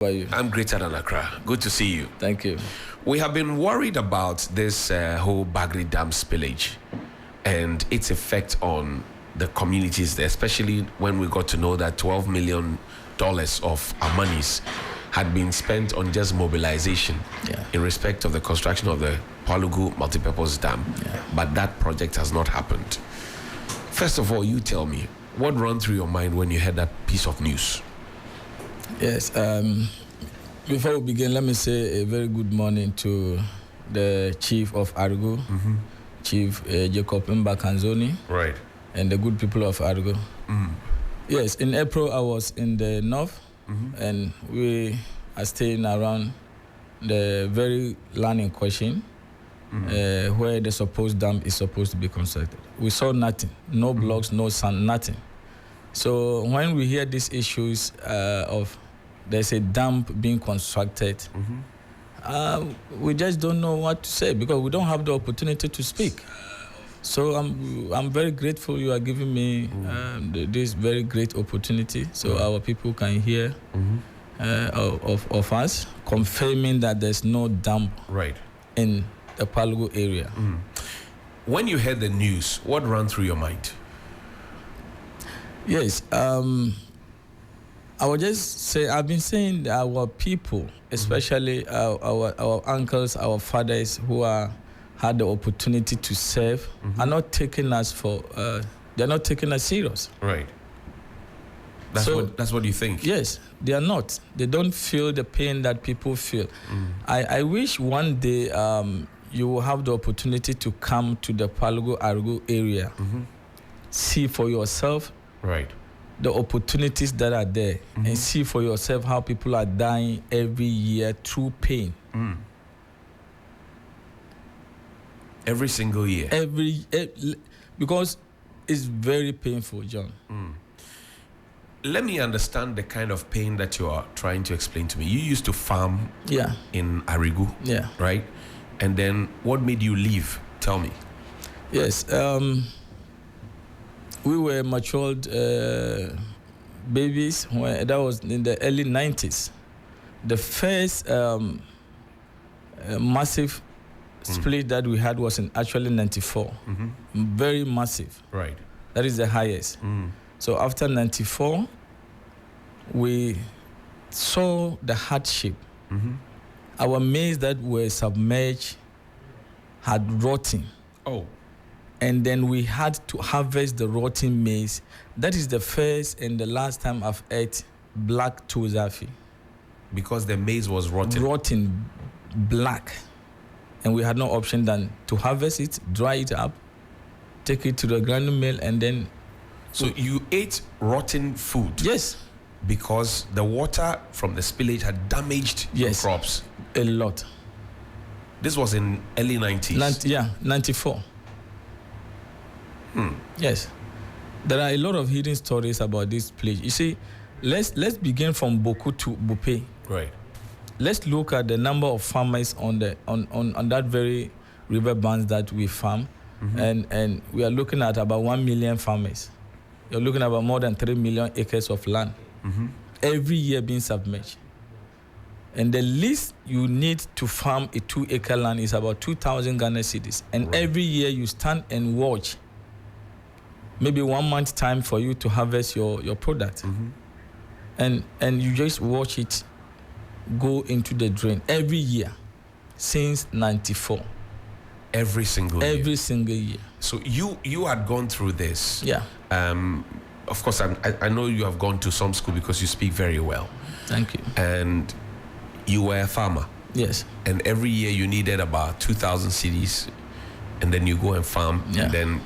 How are you? I'm greater than Accra. Good to see you. Thank you. We have been worried about this whole Bagre Dam spillage and its effect on the communities there, especially when we got to know that $12 million of our monies had been spent on just mobilization in respect of the construction of the Palugu multipurpose dam. But that project has not happened. First of all, you tell me, what ran through your mind when you heard that piece of news? Yes. Before we begin, let me say a very good morning to the Chief of Argo, Chief Jacob Mbakanzoni, right, and the good people of Argo. Yes, in April I was in the north, and we are staying around the very land in question, where the supposed dam is supposed to be constructed. We saw nothing, no blocks, no sand, nothing. So when we hear these issues of there's a dam being constructed, we just don't know what to say because we don't have the opportunity to speak. So I'm very grateful you are giving me this very great opportunity so our people can hear of us confirming that there's no dam in the Palugu area. When you heard the news, what ran through your mind? Yes, I would just say, I've been saying that our people, especially our uncles, our fathers who had the opportunity to serve, are not taking us for, they're not taking us serious. Right. That's what you think? Yes, they are not. They don't feel the pain that people feel. I wish one day you will have the opportunity to come to the Palugu Argo area, see for yourself the opportunities that are there, and see for yourself how people are dying every year through pain. Every single year? Because it's very painful, John. Let me understand the kind of pain that you are trying to explain to me. You used to farm in Arigu, right? And then what made you leave? Tell me. Yes. We were matured babies when that was in the early 90s. The first massive split that we had was in actually 94. Very massive. Right. That is the highest. So after 94, we saw the hardship. Our maize that were submerged had rotten. Oh. And then we had to harvest the rotten maize. That is the first and the last time I've ate black tozafi. Because the maize was rotten? Rotten, black. And we had no option than to harvest it, dry it up, take it to the grinding mill, and then... So you ate rotten food? Yes. Because the water from the spillage had damaged your crops? A lot. This was in early 90s? 94. Yes, there are a lot of hidden stories about this place. You see, let's begin from Boku to Bupe. Right. Let's look at the number of farmers on that very river bands that we farm, and we are looking at about 1 million farmers. You're looking at about more than 3 million acres of land every year being submerged. And the least you need to farm a 2-acre land is about 2,000 Ghana cedis. And every year you stand and watch. Maybe 1 month time for you to harvest your product. And you just watch it go into the drain every year since 94. Every single year? Every single year. So you had gone through this. Yeah. Of course, I know you have gone to some school because you speak very well. Thank you. And you were a farmer. Yes. And every year you needed about 2,000 cedis, and then you go and farm, and then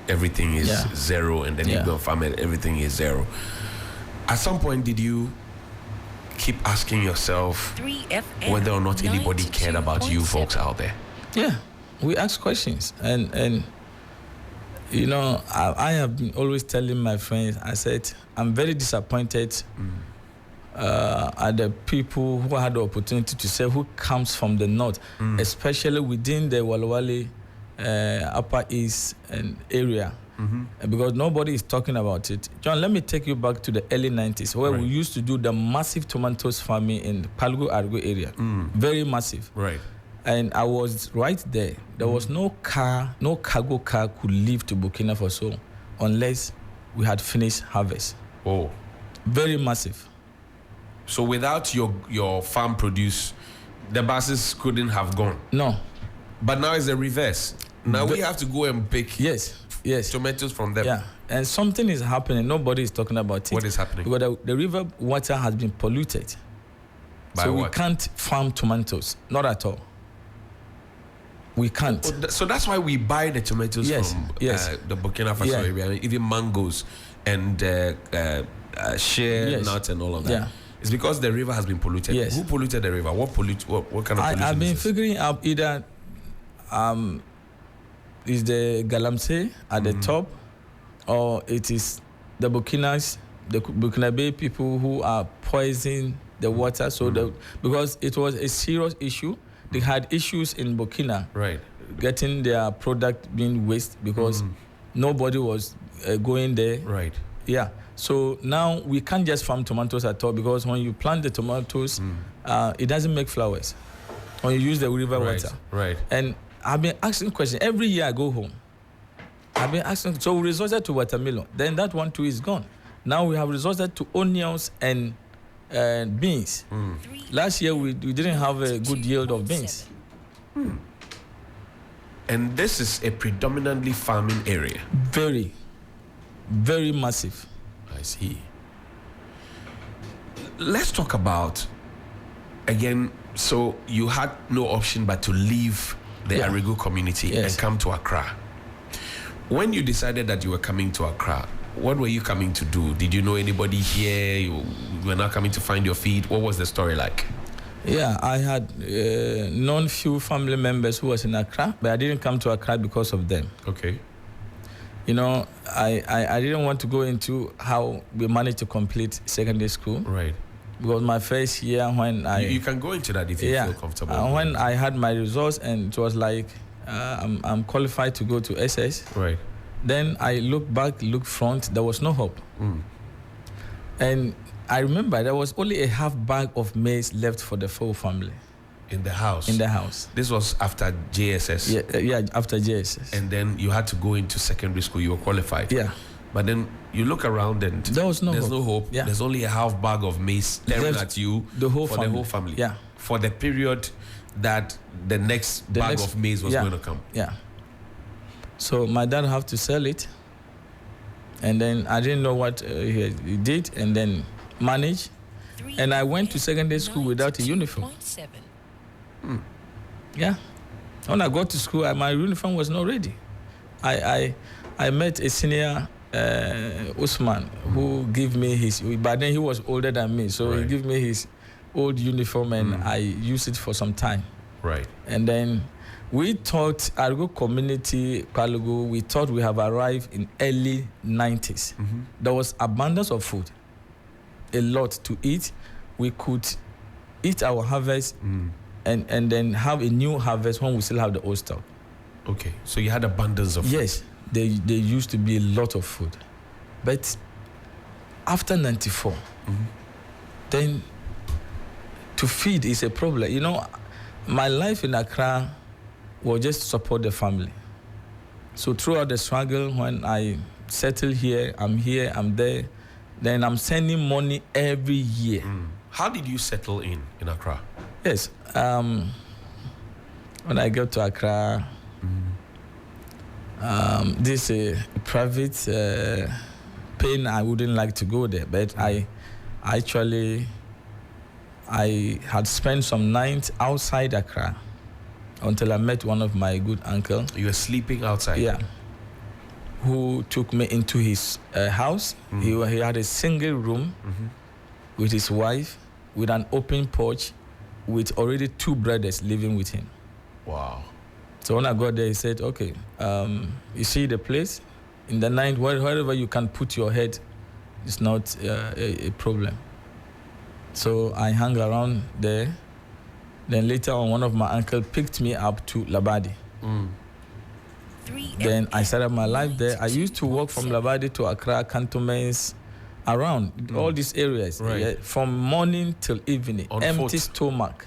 everything is zero, and then you go and farm and everything is zero. At some point, did you keep asking yourself whether or not anybody cared about you folks out there? Yeah, we ask questions, and you know, I have been always telling my friends, I said, I'm very disappointed at the people who had the opportunity to say who comes from the north, especially within the Walawale Upper East and area. because nobody is talking about it. John, let me take you back to the early 90s where we used to do the massive tomatoes farming in the Palgo Argo area. Very massive. Right. And I was right there. There was no cargo car could leave to Burkina Faso unless we had finished harvest. Oh. Very massive. So without your farm produce, the buses couldn't have gone? No. But now it's the reverse. Now we have to go and pick yes tomatoes from them. Yeah. And something is happening. Nobody is talking about it. What is happening? Because the river water has been polluted. By what? We can't farm tomatoes. Not at all. We can't. So that's why we buy the tomatoes from the Burkina Faso area, even mangoes and shea nuts and all of that. Yeah. It's because the river has been polluted. Yes. Who polluted the river? What kind of pollution? I've been figuring out either is the Galamsey at the top, or it is the Burkinabe people who are poisoning the water. So because it was a serious issue. They had issues in Burkina, getting their product being waste because nobody was going there. Right. Yeah. So now we can't just farm tomatoes at all because when you plant the tomatoes, it doesn't make flowers. When you use the river water. Right. And I've been asking questions every year. I go home. I've been asking. So we resorted to watermelon. Then that one too is gone. Now we have resorted to onions and beans. Last year we didn't have a good yield of beans. And this is a predominantly farming area. Very, very massive. I see. Let's talk about again. So you had no option but to leave the Arigu community and come to Accra. When you decided that you were coming to Accra, what were you coming to do? Did you know anybody here? You were not coming to find your feet. What was the story like? Yeah, I had known few family members who was in Accra, but I didn't come to Accra because of them. Okay. You know, I didn't want to go into how we managed to complete secondary school. Right. Because my first year when You can go into that if you feel comfortable. When I had my results and it was like, I'm qualified to go to SS. Right. Then I looked back, looked front, there was no hope. And I remember there was only a half bag of maize left for the full family. In the house? In the house. This was after JSS? Yeah, after JSS. And then you had to go into secondary school, you were qualified? Yeah. But then you look around and there's no hope. Yeah. There's only a half bag of maize staring at you the whole for family. the whole family. Yeah. For the period that the next bag of maize was going to come. Yeah. So my dad had to sell it. And then I didn't know what he did, and then manage. And I went to secondary school without a uniform. Yeah. When I got to school, my uniform was not ready. I met a senior, Usman, who gave me his, but then he was older than me, so he gave me his old uniform and I used it for some time. Right. And then we thought, Argo community, Palugu, we thought we have arrived in early 90s. There was abundance of food, a lot to eat. We could eat our harvest and then have a new harvest when we still have the old stock. Okay, so you had abundance of food. Yes, there used to be a lot of food. But after 94, then to feed is a problem. You know, my life in Accra was just to support the family. So throughout the struggle, when I settle here, I'm there, then I'm sending money every year. How did you settle in Accra? Yes. When I got to Accra, this private pain, I wouldn't like to go there, but I had spent some nights outside Accra until I met one of my good uncle. You were sleeping outside? Yeah. Who took me into his house. He had a single room with his wife, with an open porch, with already 2 brothers living with him. Wow. So when I got there, he said, okay, you see the place? In the night, wherever you can put your head, it's not a problem. So I hung around there. Then later on, one of my uncles picked me up to Labadi. Then I started my life there. I used to walk from Labadi to Accra, cantonments, around all these areas. Right. Yeah, from morning till evening, On empty foot. stomach,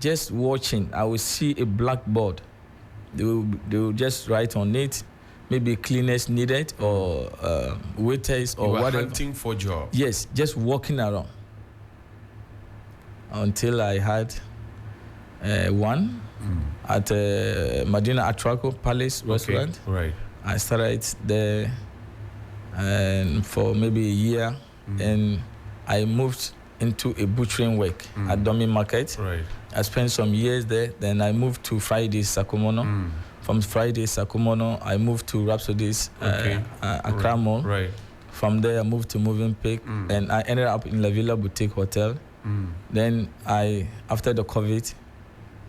just watching. I will see a blackboard. They will just write on it, maybe cleaners needed or waiters or You were whatever. hunting for job. Yes, just walking around until I had one at Medina Atraco Palace restaurant. Right. I started there and for maybe a year, and I moved into a butchering work at Domi Market. Right. I spent some years there. Then I moved to Fridays Sakumono. From Fridays Sakumono, I moved to Rhapsodies Accra Mall. Right. From there, I moved to Moving Pick, and I ended up in La Villa Boutique Hotel. Then after the COVID,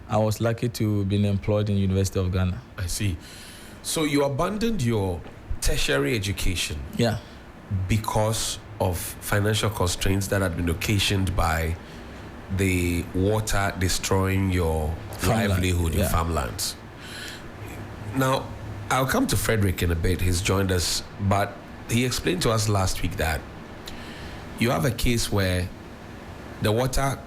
I was lucky to be employed in University of Ghana. I see. So you abandoned your tertiary education Yeah. because of financial constraints that had been occasioned by the water destroying your Farmland, livelihood in yeah. farmlands. Now, I'll come to Frederick in a bit. He's joined us, but he explained to us last week that you have a case where the water,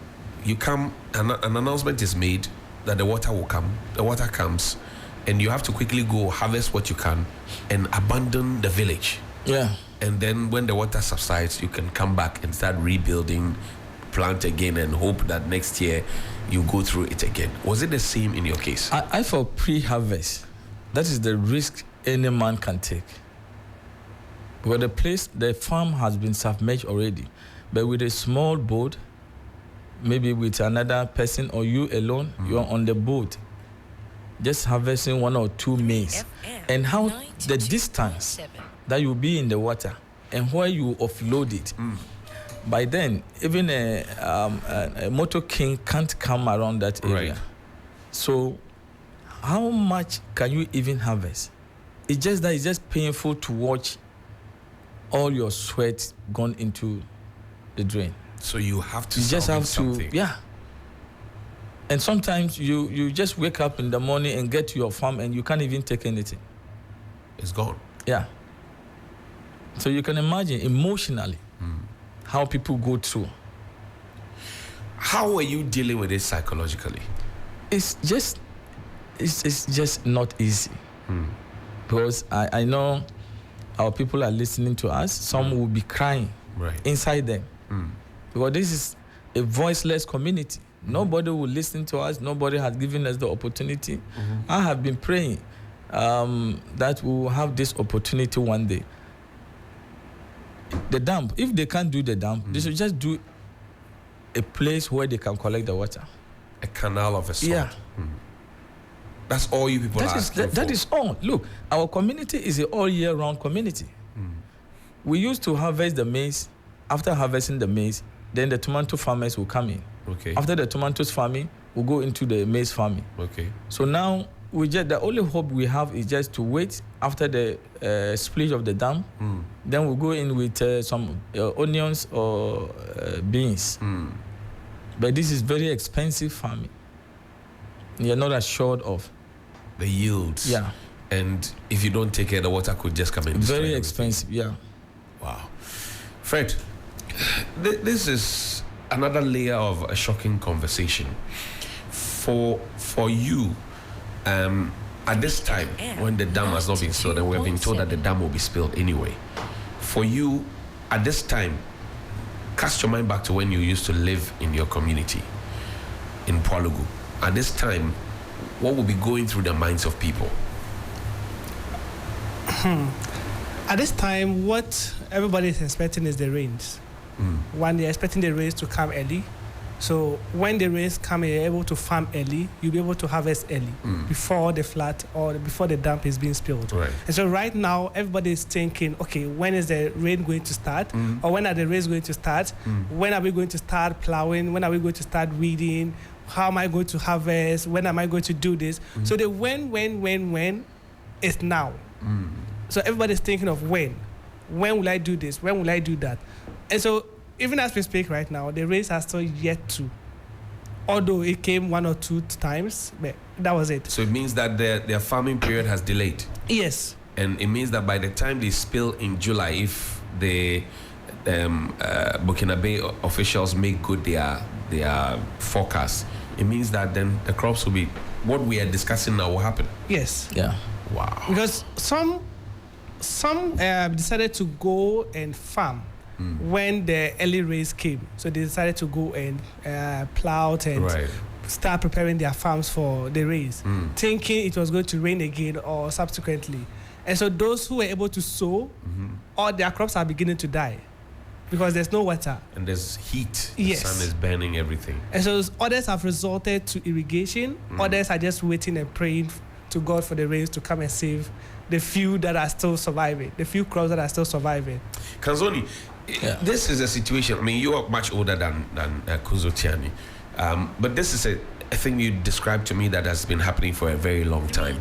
you come, an announcement is made that the water will come. The water comes, and you have to quickly go harvest what you can and abandon the village. Yeah. And then when the water subsides, you can come back and start rebuilding, plant again, and hope that next year you go through it again. Was it the same in your case? I for pre-harvest, that is the risk any man can take. Because the farm has been submerged already. But with a small boat, maybe with another person or you alone, you're on the boat, just harvesting 1 or 2 maize. And how the distance that you'll be in the water and where you offload it. By then, even a motor king can't come around that area. Right. So how much can you even harvest? It's just that it's just painful to watch all your sweat gone into the drain. So you have to You just have something. to, yeah. And sometimes you just wake up in the morning and get to your farm and you can't even take anything. It's gone. Yeah. So you can imagine emotionally how people go through. How are you dealing with it psychologically? It's just not easy. Because I know our people are listening to us. Some will be crying inside them. Because this is a voiceless community. Nobody will listen to us. Nobody has given us the opportunity. I have been praying that we will have this opportunity one day. The dam, if they can't do the dam, they should just do a place where they can collect the water. A canal of a sort. Yeah. That's all you people are asking for. That is all. Look, our community is an all year round community. We used to harvest the maize. After harvesting the maize, then the tomato farmers will come in. Okay. After the tomatoes farming, we'll go into the maize farming. Okay. So now the only hope we have is just to wait after the spillage of the dam. Then we'll go in with some onions or beans. But this is very expensive farming. You're not assured of the yields. Yeah. And if you don't take care, the water could just come in. Very expensive. Yeah. Wow. Fred, this is another layer of a shocking conversation. For you, at this time, when the dam has not been spilled, and we've been told that the dam will be spilled anyway. For you, at this time, cast your mind back to when you used to live in your community in Pwalugu. At this time, what will be going through the minds of people? At this time, what everybody is expecting is the rains. One, they're expecting the rains to come early. So when the rains come, you're able to farm early. You'll be able to harvest early before the flood or before the dump is being spilled. Right. And so right now, everybody is thinking, okay, when is the rain going to start? Or when are the rains going to start? When are we going to start plowing? When are we going to start weeding? How am I going to harvest? When am I going to do this? So the when is now. So everybody's thinking of when. When will I do this? When will I do that? And so even as we speak right now, the rains are still yet to Although it came 1 or 2 times, but that was it. So it means that their farming period has delayed. Yes. And it means that by the time they spill in July, if the Burkinabe officials make good their forecast, it means that then the crops will be what we are discussing now will happen. Yes. Yeah. Wow. Because some decided to go and farm when the early rains came. So they decided to go and plow and start preparing their farms for the rains, thinking it was going to rain again or subsequently. And so those who were able to sow, all their crops are beginning to die because there's no water. And there's heat. Yes. The sun is burning everything. And so others have resorted to irrigation. Others are just waiting and praying to God for the rains to come and save the few that are still surviving, the few crops that are still surviving. Kanzoni, this is a situation. I mean, you are much older than Kuzo Tiani, but this is a thing you described to me that has been happening for a very long time.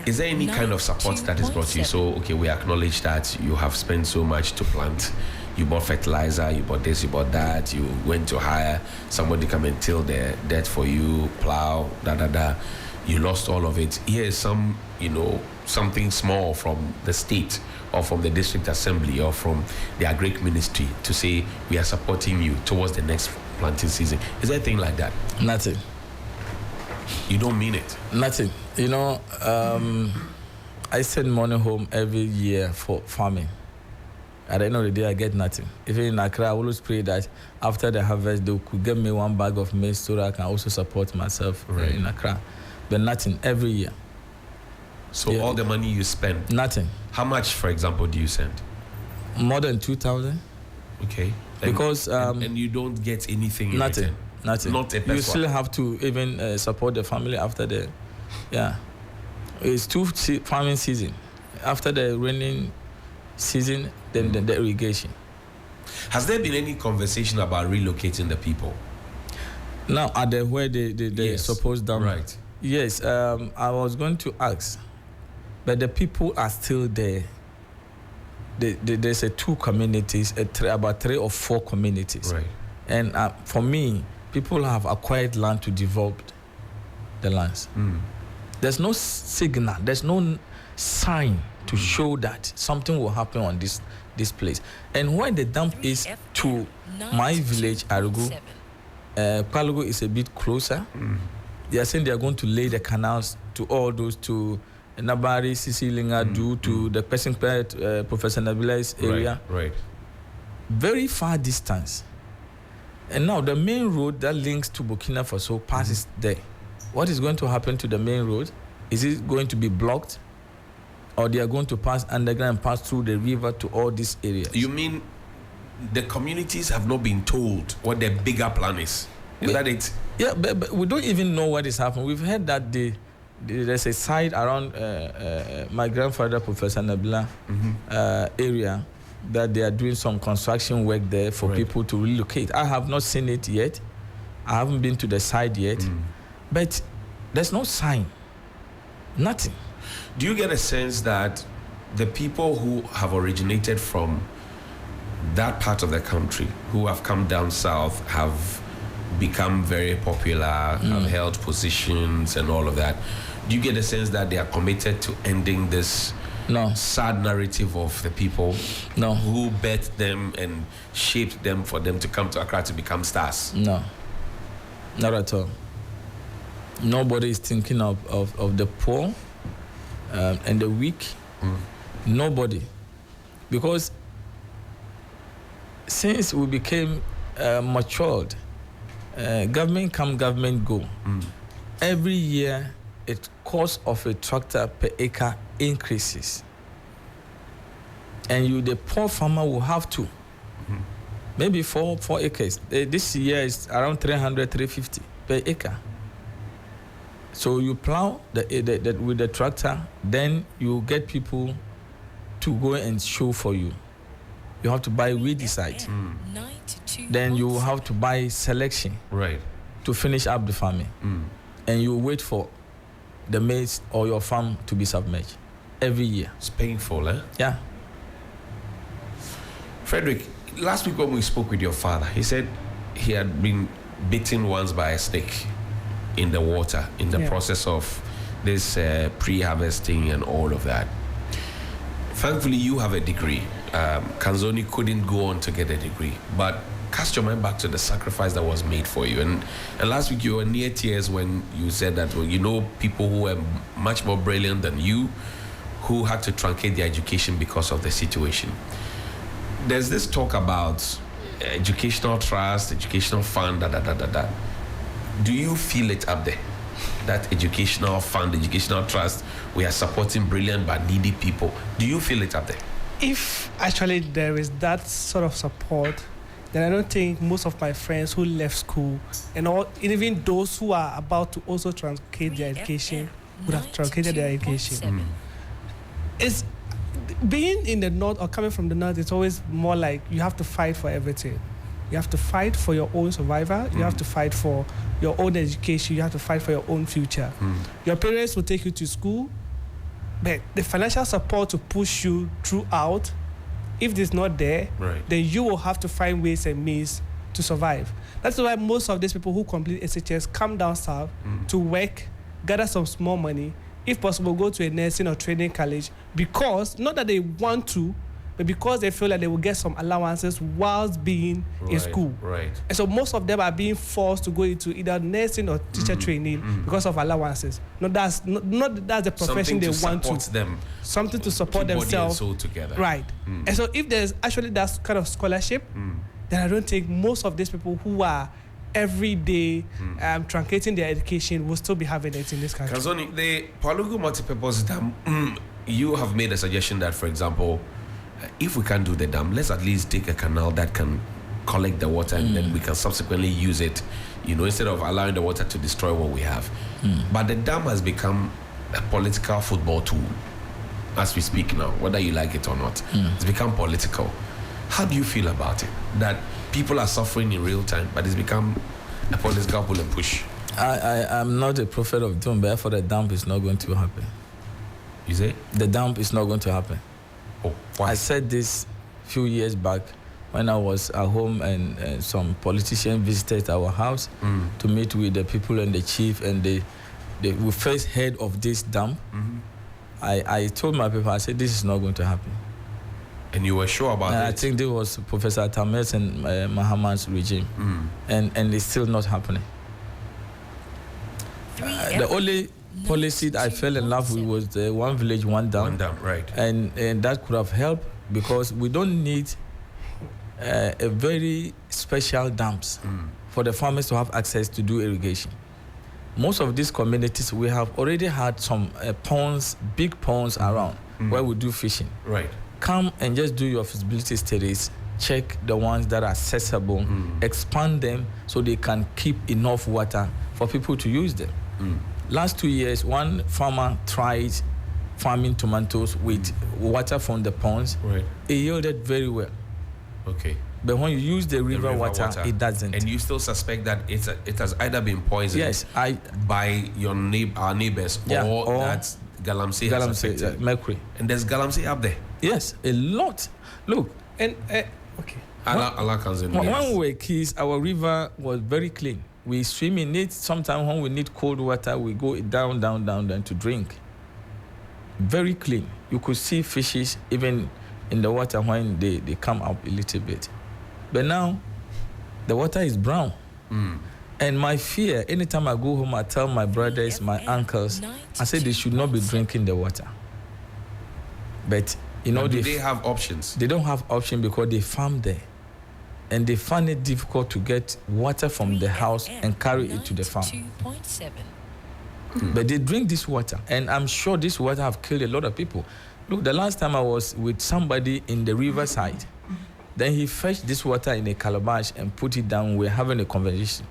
Is there any kind of support that is brought to you? So, okay, we acknowledge that you have spent so much to plant. You bought fertilizer, you bought this, you bought that. You went to hire somebody come and till the dirt for you, plow, You lost all of it. Here is some, something small from the state or from the district assembly or from the agric ministry to say we are supporting you towards the next planting season. Is there anything like that? Nothing. You don't mean it? Nothing. I send money home every year for farming. At the end of the day, I get nothing. Even in Accra, I always pray that after the harvest, they could give me 1 bag of maize so that I can also support myself in Accra. But nothing, every year. So all the money you spend? Nothing. How much, for example, do you send? More than 2,000. Okay. Because and you don't get anything in nothing. return? Nothing. Not a peso. You still have to even support the family after the, It's 2 farming season. After the raining season, then the irrigation. Has there been any conversation about relocating the people? Now, at the where they supposed down. Right. Yes, I was going to ask, but the people are still there. There's 2 communities, about 3 or 4 communities. Right. And for me, people have acquired land to develop the lands. There's no signal, there's no sign to show that something will happen on this place. And when the dump is to my village, Arugu, Palugu is a bit closer. They are saying they are going to lay the canals to all those to Nabari, Sisilinga, to the Person Professor Nabila's area. Right. Very far distance. And now the main road that links to Burkina Faso passes there. What is going to happen to the main road? Is it going to be blocked? Or they are going to pass underground and pass through the river to all these areas? You mean the communities have not been told what their bigger plan is? Is that it? Yeah, but we don't even know what is happening. We've heard that there's a site around my grandfather, Professor Nabila, area, that they are doing some construction work there for people to relocate. I have not seen it yet. I haven't been to the site yet. But there's no sign. Nothing. Do you get a sense that the people who have originated from that part of the country, who have come down south, have become very popular, have held positions and all of that, do you get a sense that they are committed to ending this sad narrative of the people who bet them and shaped them for them to come to Accra to become stars? No, not at all. Nobody is thinking of the poor and the weak. Nobody. Because since we became matured, government come, government go. Every year, its cost of a tractor per acre increases. And the poor farmer will have to. Maybe 4 acres. This year is around 300, 350 per acre. So you plow with the tractor, then you get people to go and show for you. You have to buy weedicide. Then you have to buy selection to finish up the farming. And you wait for the maize or your farm to be submerged every year. It's painful, eh? Yeah. Frederick, last week when we spoke with your father, he said he had been bitten once by a snake in the water in the process of this pre-harvesting and all of that. Thankfully, you have a degree. Kanzoni couldn't go on to get a degree, but cast your mind back to the sacrifice that was made for you. And last week you were near tears when you said that, well, you know, people who were much more brilliant than you who had to truncate their education because of the situation. There's this talk about educational trust, educational fund, Do you feel it up there? That educational fund, educational trust, we are supporting brilliant but needy people. Do you feel it up there? If actually there is that sort of support, then I don't think most of my friends who left school and even those who are about to also truncate their education would have truncated their education. It's being in the north or coming from the north, it's always more like you have to fight for everything. You have to fight for your own survival. You have to fight for your own education. You have to fight for your own future. Your parents will take you to school, but the financial support to push you throughout, if it's not there, then you will have to find ways and means to survive. That's why most of these people who complete SHS come down south to work, gather some small money, if possible, go to a nursing or training college, because, not that they want to, but because they feel like they will get some allowances whilst being in school. And so most of them are being forced to go into either nursing or teacher training because of allowances. That's the profession they want to. Them. Something to support themselves. Body and soul together. Right. And so if there's actually that kind of scholarship, then I don't think most of these people who are every day truncating their education will still be having it in this country. Kanzoni, the Palugu multipurpose dam, you have made a suggestion that, for example, if we can't do the dam, let's at least take a canal that can collect the water and then we can subsequently use it, you know, instead of allowing the water to destroy what we have. But the dam has become a political football tool as we speak now, whether you like it or not. It's become political. How do you feel about it? That people are suffering in real time, but it's become a political pull and push. I'm not a prophet of doom, therefore the dump is not going to happen. You say? The dump is not going to happen. Oh, why? I said this a few years back when I was at home and some politicians visited our house to meet with the people and the chief, and we first heard of this dump. I told my people, I said, this is not going to happen. And you were sure about it? I think this was Professor Tames and Mahaman's regime. And it's still not happening. The only policy I fell in love with was the one village, one dam. One dam, right. And that could have helped, because we don't need a very special dams for the farmers to have access to do irrigation. Most of these communities, we have already had some ponds, big ponds around where we do fishing. Right. Come and just do your feasibility studies, check the ones that are accessible, expand them so they can keep enough water for people to use them. Last 2 years, one farmer tried farming tomatoes with water from the ponds. Right. It yielded very well. Okay. But when you use the river water, it doesn't. And you still suspect that it has either been poisoned by our neighbors or that galamsey has affected. Mercury. And there's galamsey up there. Yes, a lot. Look, and okay. When we were kids, our river was very clean. We swim in it. Sometimes when we need cold water, we go down to drink. Very clean. You could see fishes even in the water when they come up a little bit. But now, the water is brown. And my fear, anytime I go home, I tell my brothers, my uncles, I say they should not be drinking the water. But, you know, do they have options? They don't have option because they farm there. And they find it difficult to get water from the house and carry it to the farm. But they drink this water, and I'm sure this water have killed a lot of people. Look, the last time I was with somebody in the riverside, then he fetched this water in a calabash and put it down. We're having a conversation.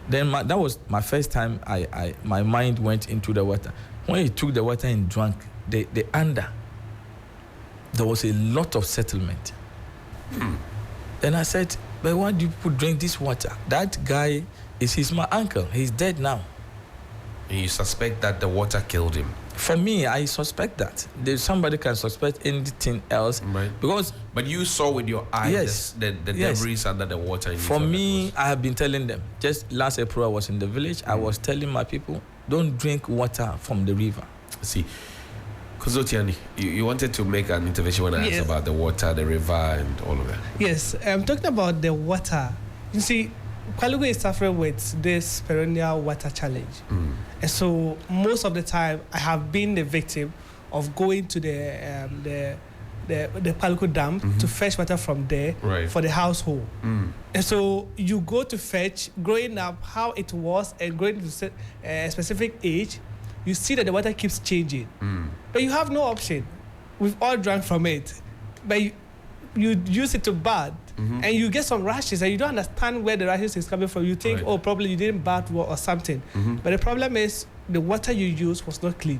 Then that was my first time my mind went into the water. When he took the water and drank, there was a lot of settlement. Then I said, but why do people drink this water? That guy he's my uncle. He's dead now. And you suspect that the water killed him? For me, I suspect that somebody can suspect anything else, Right. because. But you saw with your eyes Yes. the Yes. debris under the water. And you For thought me, that I have been telling them. Just last April, I was in the village. I was telling my people, don't drink water from the river. see, Kozotiani, you wanted to make an intervention when I Yes. asked about the water, the river, and all of that. Yes, I'm talking about the water. You see, Kwalugu is suffering with this perennial water challenge. And so most of the time, I have been the victim of going to the Kwalugu Dam to fetch water from there Right. for the household. And so you go to fetch, growing up, how it was, and growing to a specific age, you see that the water keeps changing. But you have no option. We've all drank from it. But you use it to bath, and you get some rashes, and you don't understand where the rashes is coming from. You think, Right. oh, probably you didn't bath well or something. But the problem is the water you use was not clean.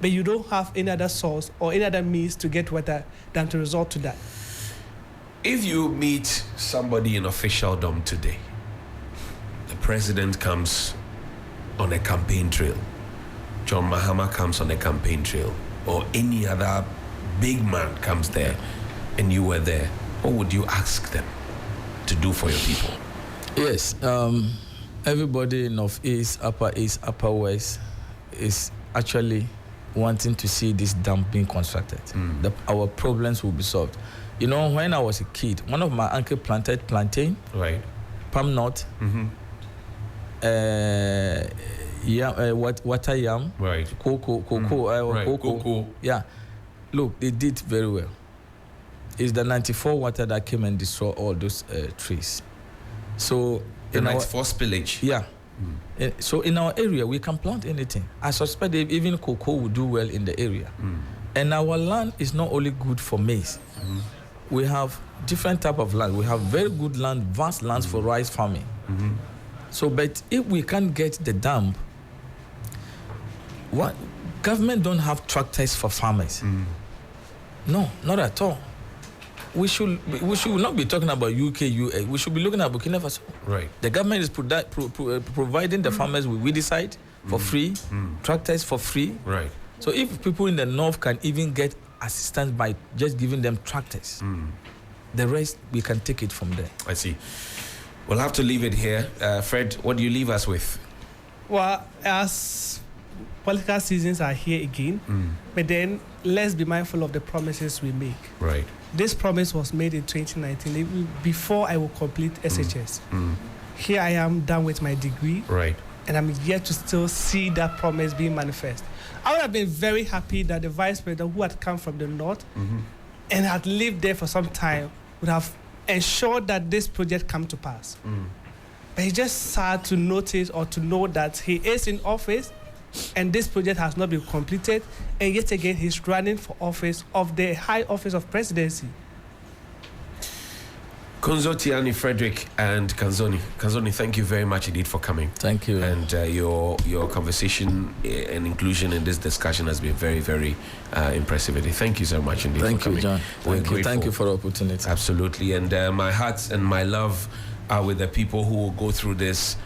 But you don't have any other source or any other means to get water than to resort to that. If you meet somebody in officialdom today, the president comes on a campaign trail, John Mahama comes on a campaign trail, or any other big man comes there, and you were there, what would you ask them to do for your people? Yes, everybody in Northeast, Upper East, Upper West is actually wanting to see this dam being constructed. Our problems will be solved. You know, when I was a kid, one of my uncle planted plantain, Right. palm nut, water yam, Right. cocoa, Right. cocoa. Yeah, look, they did very well. It's the 94 water that came and destroyed all those trees. So The in our, 94 spillage. yeah. So in our area, we can plant anything. I suspect that even cocoa will do well in the area. And our land is not only good for maize. We have different type of land. We have very good land, vast lands for rice farming. So, but if we can't get the dam, what government don't have tractors for farmers? No, not at all. We should not be talking about UK, US. We should be looking at Burkina Faso. Right. The government is providing the farmers with weedicide for free, tractors for free. Right. So if people in the north can even get assistance by just giving them tractors, the rest we can take it from there. I see. We'll have to leave it here. Fred, what do you leave us with? Well, as political seasons are here again, but then let's be mindful of the promises we make. Right. This promise was made in 2019, before I will complete SHS. Here I am done with my degree, Right. and I'm yet to still see that promise being manifest. I would have been very happy that the vice president, who had come from the north and had lived there for some time, would have ensured that this project come to pass. But it's just sad to notice or to know that he is in office and this project has not been completed, and yet again he's running for office of the high office of presidency. Konzo Tiani, Frederick, and Kanzoni. Kanzoni, thank you very much indeed for coming. Thank you. And your conversation and inclusion in this discussion has been very, very impressive. Thank you so much indeed Thank for you, coming. John. We're Thank you. grateful. Thank you for the opportunity. Absolutely. And my heart and my love are with the people who will go through this